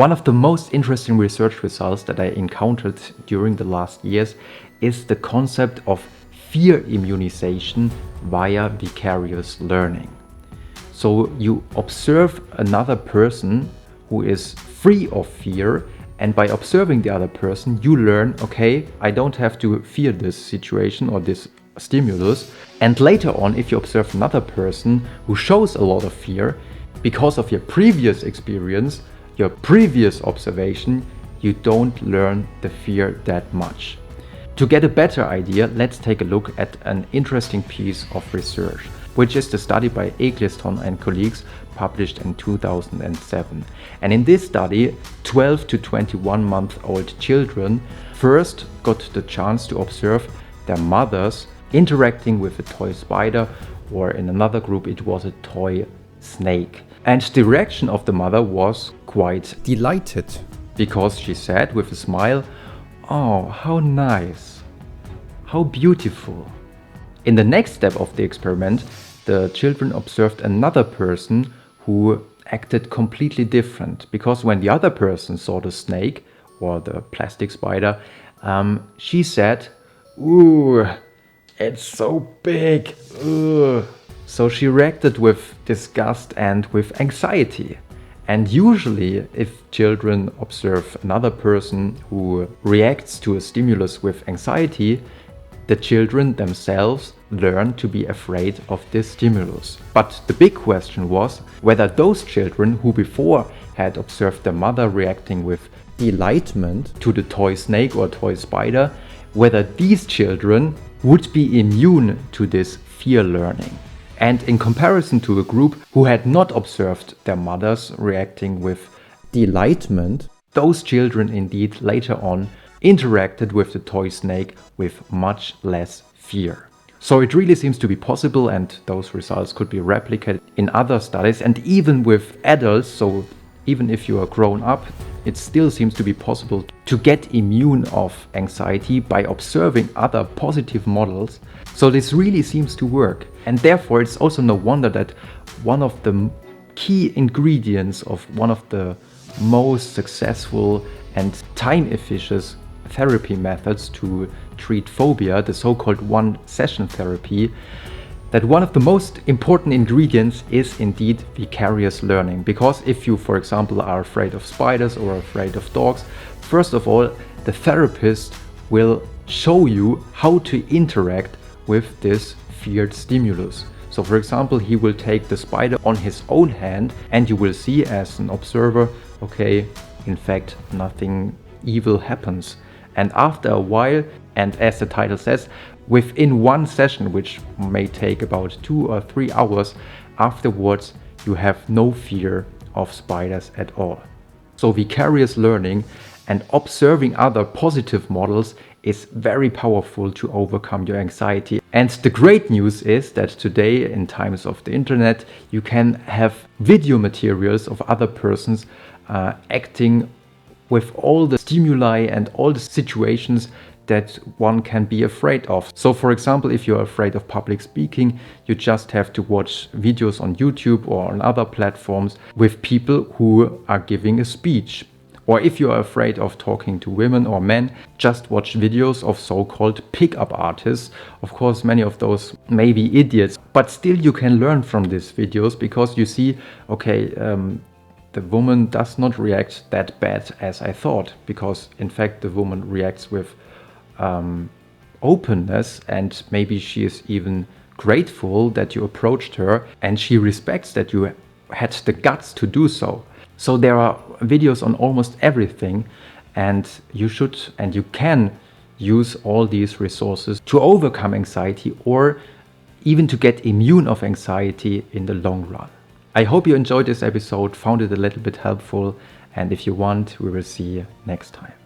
One of the most interesting research results that I encountered during the last years is the concept of fear immunization via vicarious learning. So you observe another person who is free of fear, and by observing the other person, you learn, okay, I don't have to fear this situation or this stimulus. And later on, if you observe another person who shows a lot of fear, because of your previous experience, your previous observation, you don't learn the fear that much. To get a better idea, let's take a look at an interesting piece of research, which is the study by Eskil and colleagues published in 2007. And in this study, 12 to 21-month-old children first got the chance to observe their mothers interacting with a toy spider, or in another group it was a toy snake. And the reaction of the mother was quite delighted, because she said with a smile, "Oh, how nice, how beautiful." In the next step of the experiment, the children observed another person who acted completely different, because when the other person saw the snake or the plastic spider, she said, "Ooh, it's so big, ugh." So she reacted with disgust and with anxiety. And usually, if children observe another person who reacts to a stimulus with anxiety, the children themselves learn to be afraid of this stimulus. But the big question was whether those children who before had observed their mother reacting with delightment to the toy snake or toy spider, whether these children would be immune to this fear learning. And in comparison to a group who had not observed their mothers reacting with delightment, those children indeed later on interacted with the toy snake with much less fear. So it really seems to be possible, and those results could be replicated in other studies and even with adults. So even if you are grown up, it still seems to be possible to get immune of anxiety by observing other positive models. So this really seems to work. And therefore, it's also no wonder that one of the key ingredients of one of the most successful and time-efficient therapy methods to treat phobia, the so-called one-session therapy, that one of the most important ingredients is indeed vicarious learning. Because if you, for example, are afraid of spiders or afraid of dogs, first of all, the therapist will show you how to interact with this feared stimulus. So for example, he will take the spider on his own hand, and you will see as an observer, okay, in fact, nothing evil happens. And after a while, and as the title says, within one session, which may take about 2 or 3 hours, afterwards you have no fear of spiders at all. So vicarious learning and observing other positive models is very powerful to overcome your anxiety. And the great news is that today, in times of the internet, you can have video materials of other persons acting with all the stimuli and all the situations that one can be afraid of. So for example, if you're afraid of public speaking, you just have to watch videos on YouTube or on other platforms with people who are giving a speech. Or if you are afraid of talking to women or men, just watch videos of so-called pickup artists. Of course, many of those may be idiots, but still you can learn from these videos, because you see, okay, the woman does not react that bad as I thought, because in fact the woman reacts with openness, and maybe she is even grateful that you approached her, and she respects that you had the guts to do so. So there are videos on almost everything, and you should and you can use all these resources to overcome anxiety, or even to get immune of anxiety in the long run. I hope you enjoyed this episode, found it a little bit helpful, and if you want, we will see you next time.